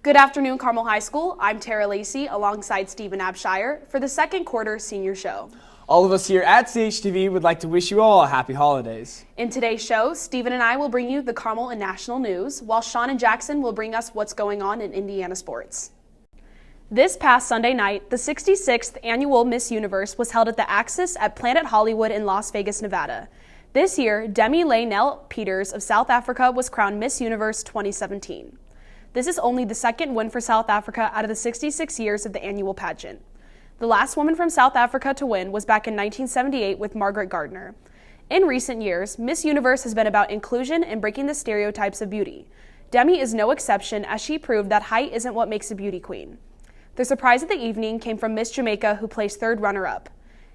Good afternoon, Carmel High School. I'm Tara Lacey alongside Stephen Abshire for the second quarter senior show. All of us here at CHTV would like to wish you all happy holidays. In today's show, Stephen and I will bring you the Carmel and national news, while Sean and Jackson will bring us what's going on in Indiana sports. This past Sunday night, the 66th annual Miss Universe was held at the Axis at Planet Hollywood in Las Vegas, Nevada. This year, Demi Laynell Peters of South Africa was crowned Miss Universe 2017. This is only the second win for South Africa out of the 66 years of the annual pageant. The last woman from South Africa to win was back in 1978 with Margaret Gardner. In recent years, Miss Universe has been about inclusion and breaking the stereotypes of beauty. Demi is no exception, as she proved that height isn't what makes a beauty queen. The surprise of the evening came from Miss Jamaica, who placed third runner-up.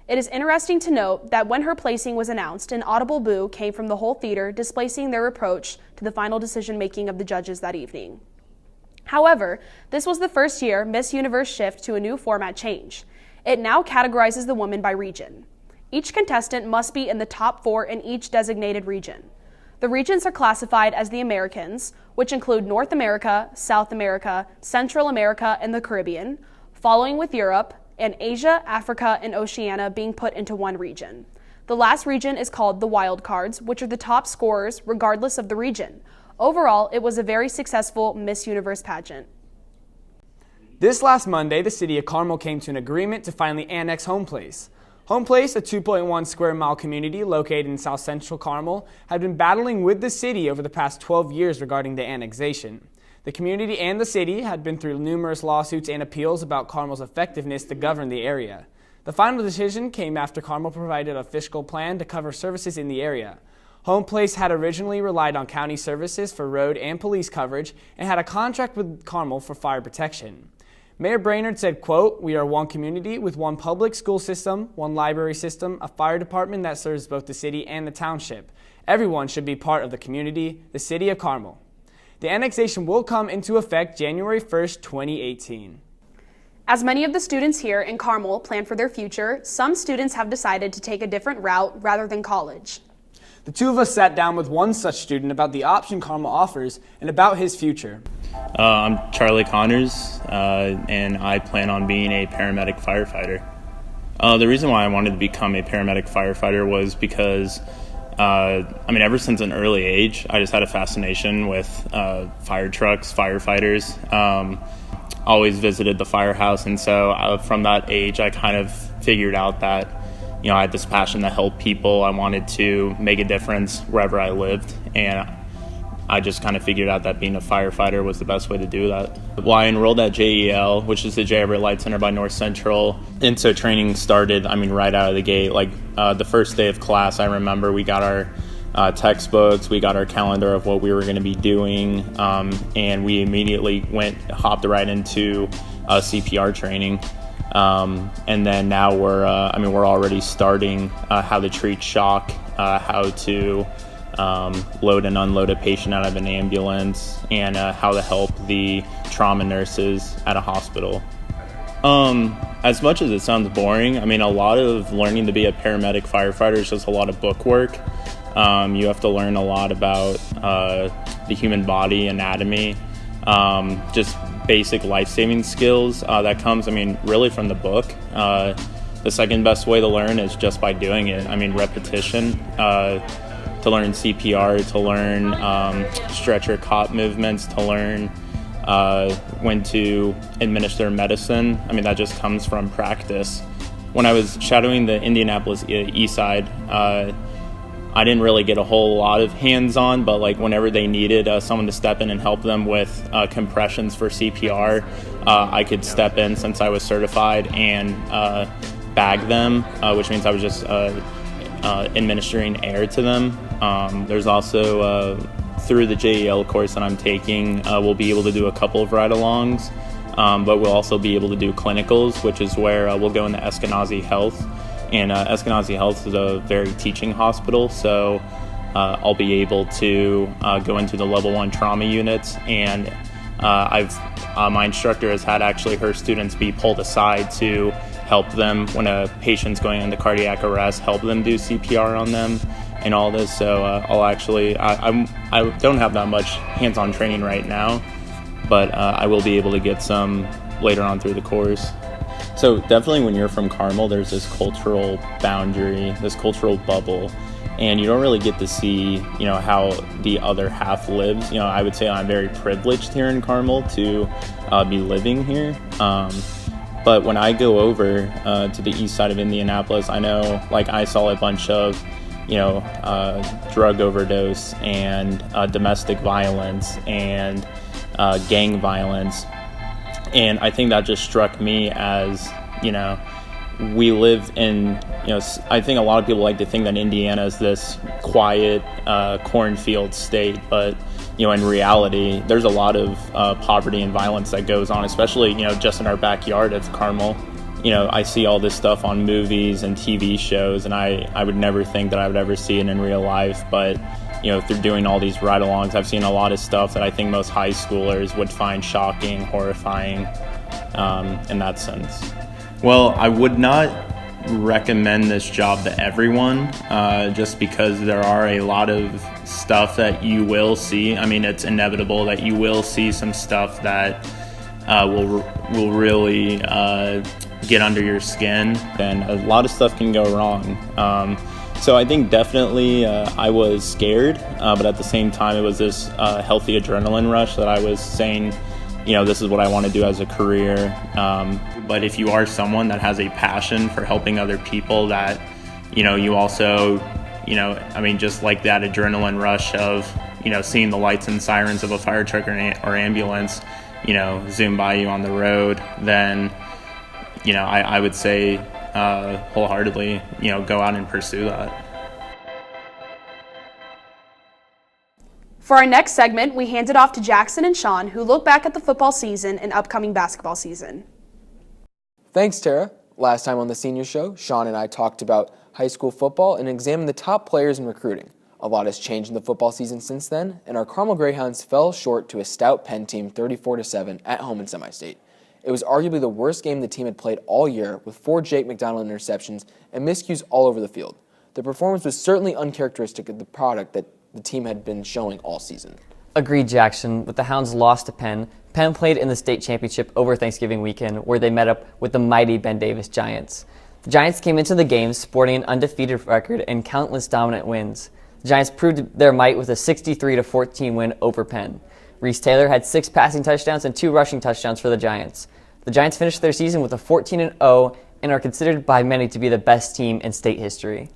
It is interesting to note that when her placing was announced, an audible boo came from the whole theater, displacing their approach to the final decision-making of the judges that evening. However, this was the first year Miss Universe shift to a new format change. It now categorizes the women by region. Each contestant must be in the top 4 in each designated region. The regions are classified as the Americans, which include North America, South America, Central America, and the Caribbean, following with Europe, and Asia, Africa, and Oceania being put into one region. The last region is called the wild cards, which are the top scorers regardless of the region. Overall, it was a very successful Miss Universe pageant. This last Monday, the city of Carmel came to an agreement to finally annex Home Place. Home Place, a 2.1 square mile community located in South Central Carmel, had been battling with the city over the past 12 years regarding the annexation. The community and the city had been through numerous lawsuits and appeals about Carmel's effectiveness to govern the area. The final decision came after Carmel provided a fiscal plan to cover services in the area. Home Place had originally relied on county services for road and police coverage and had a contract with Carmel for fire protection. Mayor Brainerd said, quote, "We are one community with one public school system, one library system, a fire department that serves both the city and the township. Everyone should be part of the community, the city of Carmel." The annexation will come into effect January 1st, 2018. As many of the students here in Carmel plan for their future, some students have decided to take a different route rather than college. The two of us sat down with one such student about the option Carmel offers and about his future. I'm Charlie Connors, and I plan on being a paramedic firefighter. The reason why I wanted to become a paramedic firefighter was because, ever since an early age, I just had a fascination with fire trucks, firefighters. Always visited the firehouse, and so from that age, I kind of figured out that I had this passion to help people. I wanted to make a difference wherever I lived, and I just kind of figured out that being a firefighter was the best way to do that. Well, I enrolled at JEL, which is the J. Everett Light Center by North Central, and so training started, right out of the gate. The first day of class, I remember we got our textbooks, we got our calendar of what we were going to be doing, and we immediately hopped right into CPR training. And then now we're already starting how to treat shock, how to load and unload a patient out of an ambulance, and how to help the trauma nurses at a hospital. As much as it sounds boring, a lot of learning to be a paramedic firefighter is just a lot of book work. You have to learn a lot about the human body, anatomy, just basic life-saving skills that comes, really from the book. The second best way to learn is just by doing it. Repetition, to learn CPR, to learn stretcher cot movements, to learn when to administer medicine. that just comes from practice. When I was shadowing the Indianapolis East Side, I didn't really get a whole lot of hands-on, but whenever they needed someone to step in and help them with compressions for CPR, I could step in since I was certified and bag them, which means I was just administering air to them. There's also, through the JEL course that I'm taking, we'll be able to do a couple of ride-alongs, but we'll also be able to do clinicals, which is where we'll go into Eskenazi Health. And Eskenazi Health is a very teaching hospital, so I'll be able to go into the level 1 trauma units, and my instructor has had actually her students be pulled aside to help them when a patient's going into cardiac arrest, help them do CPR on them and all this. So I don't have that much hands-on training right now, but I will be able to get some later on through the course. So definitely when you're from Carmel, there's this cultural boundary, this cultural bubble, and you don't really get to see, how the other half lives. I would say I'm very privileged here in Carmel to be living here. But when I go over to the east side of Indianapolis, I know, I saw a bunch of, drug overdose and domestic violence and gang violence. And I think that just struck me as, we live in, I think a lot of people like to think that Indiana is this quiet cornfield state, but, in reality, there's a lot of poverty and violence that goes on, especially, just in our backyard of Carmel. I see all this stuff on movies and TV shows, and I would never think that I would ever see it in real life, but through doing all these ride-alongs, I've seen a lot of stuff that I think most high schoolers would find shocking, horrifying, in that sense. Well, I would not recommend this job to everyone, just because there are a lot of stuff that you will see. I mean, it's inevitable that you will see some stuff that will really get under your skin, and a lot of stuff can go wrong. So I think definitely I was scared, but at the same time it was this healthy adrenaline rush that I was saying, this is what I want to do as a career. But if you are someone that has a passion for helping other people, that, you also, just like that adrenaline rush of, seeing the lights and sirens of a fire truck or ambulance, zoom by you on the road, then, I would say wholeheartedly, go out and pursue that. For our next segment, we hand it off to Jackson and Sean, who look back at the football season and upcoming basketball season. Thanks, Tara. Last time on the Senior Show, Sean and I talked about high school football and examined the top players in recruiting. A lot has changed in the football season since then, and our Carmel Greyhounds fell short to a stout Penn team 34-7 at home in semi-state. It was arguably the worst game the team had played all year, with 4 Jake McDonald interceptions and miscues all over the field. The performance was certainly uncharacteristic of the product that the team had been showing all season. Agreed, Jackson. With the Hounds lost to Penn, Penn played in the state championship over Thanksgiving weekend, where they met up with the mighty Ben Davis Giants. The Giants came into the game sporting an undefeated record and countless dominant wins. The Giants proved their might with a 63-14 win over Penn. Reese Taylor had 6 passing touchdowns and 2 rushing touchdowns for the Giants. The Giants finished their season with a 14-0 and are considered by many to be the best team in state history.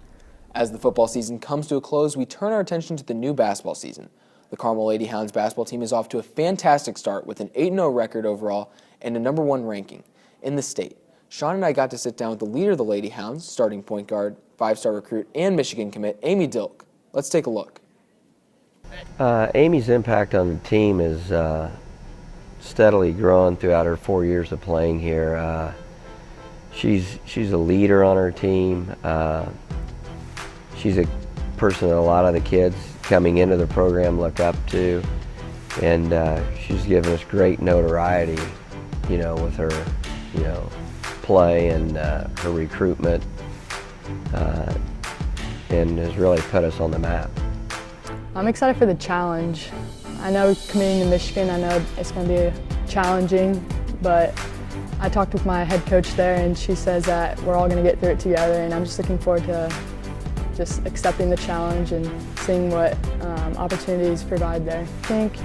As the football season comes to a close, we turn our attention to the new basketball season. The Carmel Lady Hounds basketball team is off to a fantastic start with an 8-0 record overall and a number 1 ranking in the state. Sean and I got to sit down with the leader of the Lady Hounds, starting point guard, 5-star recruit, and Michigan commit, Amy Dilk. Let's take a look. Amy's impact on the team is steadily grown throughout her 4 years of playing here. She's a leader on her team. She's a person that a lot of the kids coming into the program look up to, and she's given us great notoriety, with her, play and her recruitment, and has really put us on the map. I'm excited for the challenge. I know committing to Michigan, I know it's going to be challenging, but I talked with my head coach there, and she says that we're all going to get through it together, and I'm just looking forward to just accepting the challenge and seeing what opportunities provide there. I think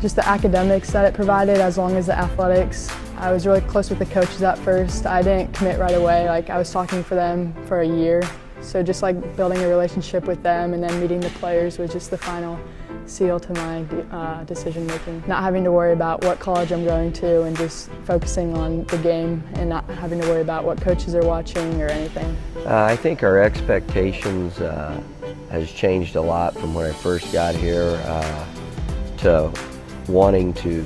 just the academics that it provided, as long as the athletics. I was really close with the coaches at first. I didn't commit right away. I was talking for them for a year. So just building a relationship with them and then meeting the players was just the final seal to my decision making. Not having to worry about what college I'm going to and just focusing on the game and not having to worry about what coaches are watching or anything. I think our expectations has changed a lot from when I first got here to wanting to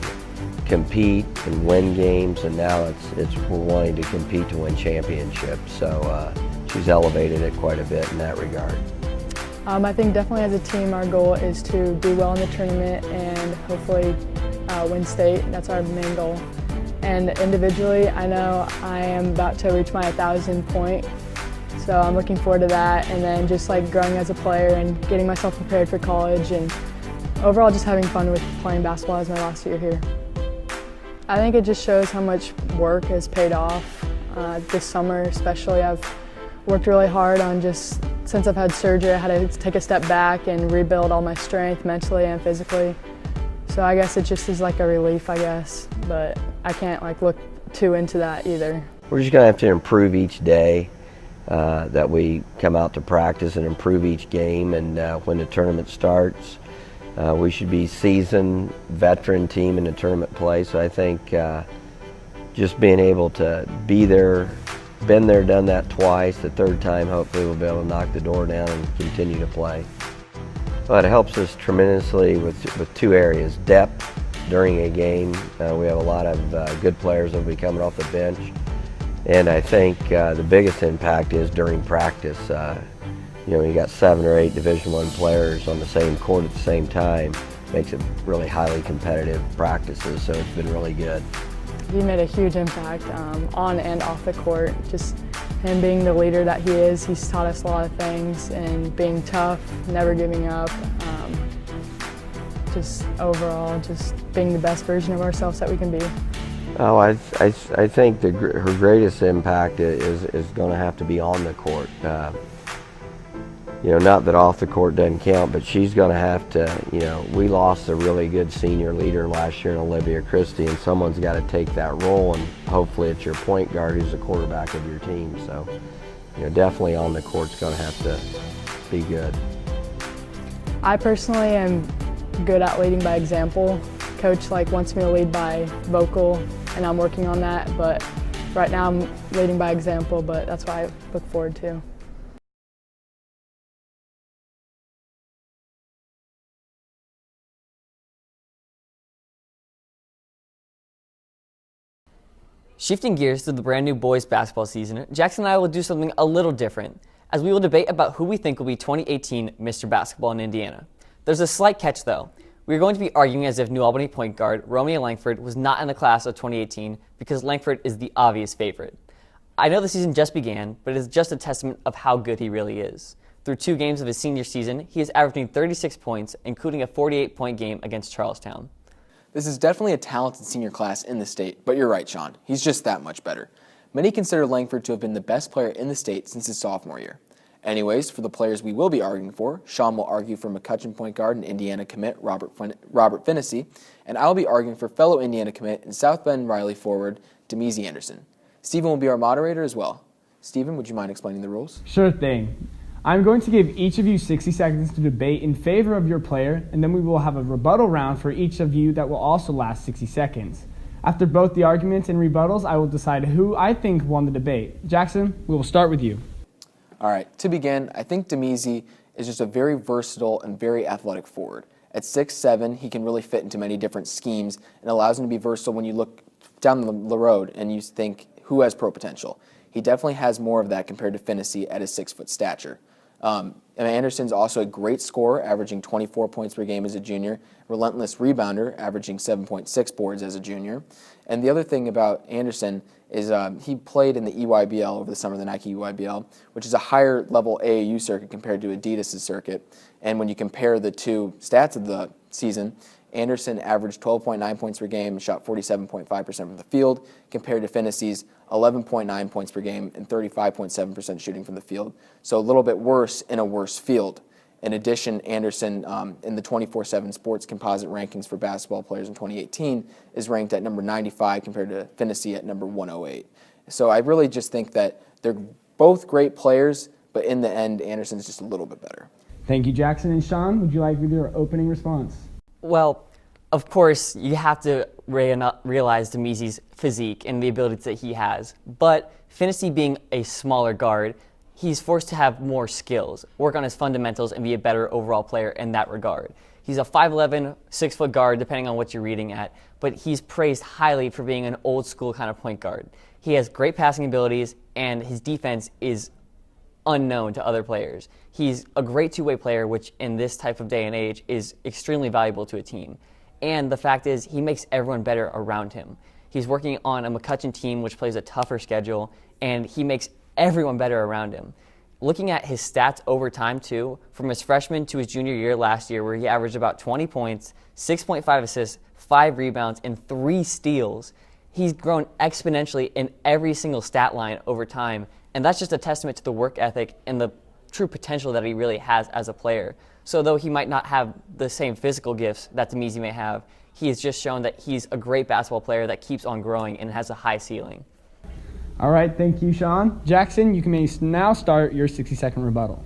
compete and win games, and now it's we're wanting to compete to win championships. So she's elevated it quite a bit in that regard. I think definitely as a team our goal is to do well in the tournament and hopefully win state. That's our main goal. And individually, I know I am about to reach my 1,000 point, so I'm looking forward to that, and then just growing as a player and getting myself prepared for college, and overall just having fun with playing basketball as my last year here. I think it just shows how much work has paid off. This summer especially, I've worked really hard on since I've had surgery, I had to take a step back and rebuild all my strength mentally and physically. So I guess it just is like a relief, I guess, but I can't look too into that either. We're just going to have to improve each day that we come out to practice and improve each game, and when the tournament starts, we should be seasoned, veteran team in the tournament play. So I think just being able to be there, been there, done that twice, the third time hopefully we'll be able to knock the door down and continue to play. But it helps us tremendously with two areas: depth during a game. We have a lot of good players that will be coming off the bench. And I think the biggest impact is during practice. You got 7 or 8 Division I players on the same court at the same time. Makes it really highly competitive practices, so it's been really good. He made a huge impact on and off the court. Just him being the leader that he is, he's taught us a lot of things, and being tough, never giving up. Just overall, just being the best version of ourselves that we can be. Oh, I think her greatest impact is going to have to be on the court. Not that off the court doesn't count, but she's going to have to, we lost a really good senior leader last year in Olivia Christie, and someone's got to take that role, and hopefully it's your point guard who's the quarterback of your team. So, definitely on the court's going to have to be good. I personally am good at leading by example. Coach wants me to lead by vocal, and I'm working on that, but right now I'm leading by example, but that's what I look forward to. Shifting gears to the brand new boys basketball season, Jackson and I will do something a little different, as we will debate about who we think will be 2018 Mr. Basketball in Indiana. There's a slight catch though. We are going to be arguing as if New Albany point guard Romeo Langford was not in the class of 2018 because Langford is the obvious favorite. I know the season just began, but it is just a testament of how good he really is. Through 2 games of his senior season, he is averaging 36 points, including a 48-point game against Charlestown. This is definitely a talented senior class in the state, but you're right, Sean. He's just that much better. Many consider Langford to have been the best player in the state since his sophomore year. Anyways, for the players we will be arguing for, Sean will argue for McCutcheon point guard and Indiana commit Robert Finnessy, and I'll be arguing for fellow Indiana commit and South Bend Riley forward Demezi Anderson. Stephen will be our moderator as well. Stephen, would you mind explaining the rules? Sure thing. I'm going to give each of you 60 seconds to debate in favor of your player, and then we will have a rebuttal round for each of you that will also last 60 seconds. After both the arguments and rebuttals, I will decide who I think won the debate. Jackson, we will start with you. All right, to begin, I think Demezi is just a very versatile and very athletic forward. At 6'7", he can really fit into many different schemes and allows him to be versatile when you look down the road and you think, who has pro potential? He definitely has more of that compared to Finnessy at his 6-foot stature. Anderson's also a great scorer, averaging 24 points per game as a junior, relentless rebounder, averaging 7.6 boards as a junior. And the other thing about Anderson is he played in the EYBL over the summer, the Nike EYBL, which is a higher level AAU circuit compared to Adidas' circuit. And when you compare the two stats of the season, Anderson averaged 12.9 points per game and shot 47.5% from the field, compared to Finnessy's 11.9 points per game and 35.7% shooting from the field. So a little bit worse in a worse field. In addition, Anderson, in the 24/7 Sports Composite rankings for basketball players in 2018, is ranked at number 95 compared to Finnessy at number 108. So I really just think that they're both great players, but in the end, Anderson's just a little bit better. Thank you, Jackson. And Sean, would you like your opening response? Well, of course, you have to realize Demezi's physique and the abilities that he has. But Finnessy being a smaller guard, he's forced to have more skills, work on his fundamentals, and be a better overall player in that regard. He's a 5'11", 6-foot guard, depending on what you're reading at, but he's praised highly for being an old-school kind of point guard. He has great passing abilities, and his defense is unknown to other players. He's a great two-way player, which in this type of day and age is extremely valuable to a team. And the fact is, he makes everyone better around him. He's working on a McCutcheon team, which plays a tougher schedule, and he makes everyone better around him. Looking at his stats over time, too, from his freshman to his junior year last year, where he averaged about 20 points, 6.5 assists, 5 rebounds, and 3 steals. He's grown exponentially in every single stat line over time, and that's just a testament to the work ethic and the true potential that he really has as a player. So though he might not have the same physical gifts that Demizi may have, he has just shown that he's a great basketball player that keeps on growing and has a high ceiling. All right, thank you, Sean. Jackson, you can now start your 60-second rebuttal.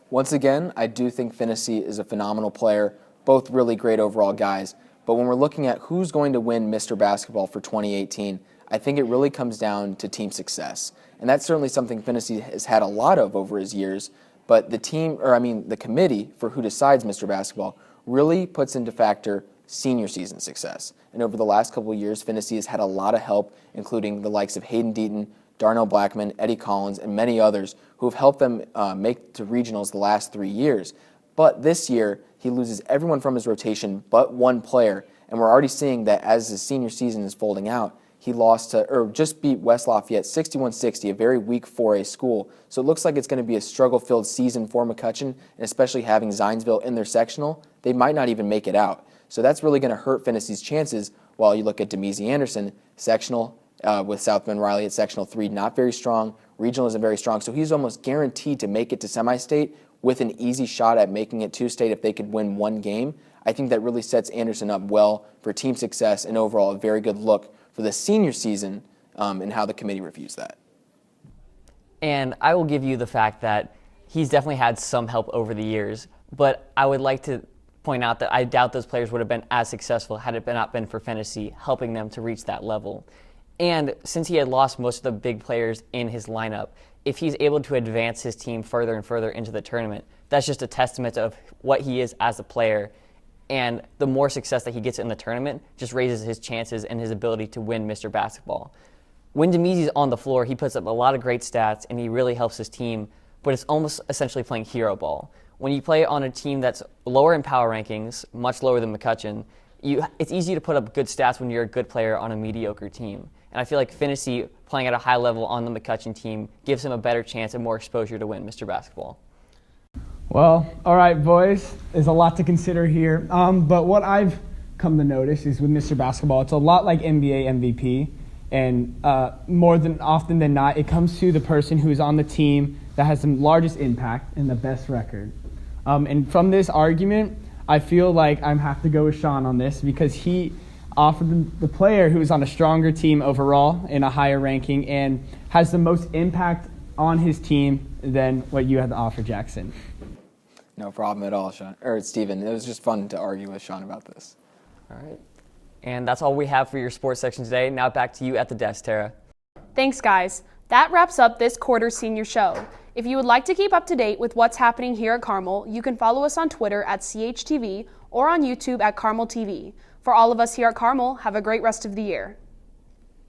Once again, I do think Finney is a phenomenal player, both really great overall guys. But when we're looking at who's going to win Mr. Basketball for 2018, I think it really comes down to team success. And that's certainly something Finney has had a lot of over his years, but the committee for who decides Mr. Basketball really puts into factor senior season success. And over the last couple of years, Finney has had a lot of help, including the likes of Hayden Deaton, Darnell Blackman, Eddie Collins, and many others who have helped them make to regionals the last 3 years. But this year, he loses everyone from his rotation but one player, and we're already seeing that as his senior season is folding out, he just beat West Lafayette 61-60, a very weak 4A school. So it looks like it's going to be a struggle-filled season for McCutcheon, and especially having Zionsville in their sectional, they might not even make it out. So that's really going to hurt Finney's chances, while you look at Demizi Anderson, sectional, with South Bend Riley at sectional 3, not very strong. Regional isn't very strong, so he's almost guaranteed to make it to semi-state with an easy shot at making it to state if they could win one game. I think that really sets Anderson up well for team success and overall a very good look for the senior season and how the committee reviews that. And I will give you the fact that he's definitely had some help over the years, but I would like to point out that I doubt those players would have been as successful had it not been for Finney helping them to reach that level. And since he had lost most of the big players in his lineup, if he's able to advance his team further and further into the tournament, that's just a testament of what he is as a player. And the more success that he gets in the tournament just raises his chances and his ability to win Mr. Basketball. When Demizi's on the floor, he puts up a lot of great stats and he really helps his team, but it's almost essentially playing hero ball. When you play on a team that's lower in power rankings, much lower than McCutcheon, it's easy to put up good stats when you're a good player on a mediocre team. And I feel like Finney playing at a high level on the McCutcheon team gives him a better chance and more exposure to win Mr. Basketball. Well, all right, boys. There's a lot to consider here. But what I've come to notice is with Mr. Basketball, it's a lot like NBA MVP. And more than often than not, it comes to the person who's on the team that has the largest impact and the best record. And from this argument, I feel like I have to go with Sean on this because he offered the player who's on a stronger team overall in a higher ranking and has the most impact on his team than what you had to offer, Jackson. No problem at all, Sean. Or Steven. It was just fun to argue with Sean about this. All right. And that's all we have for your sports section today. Now back to you at the desk, Tara. Thanks, guys. That wraps up this quarter's senior show. If you would like to keep up to date with what's happening here at Carmel, you can follow us on Twitter at CHTV or on YouTube at Carmel TV. For all of us here at Carmel, have a great rest of the year.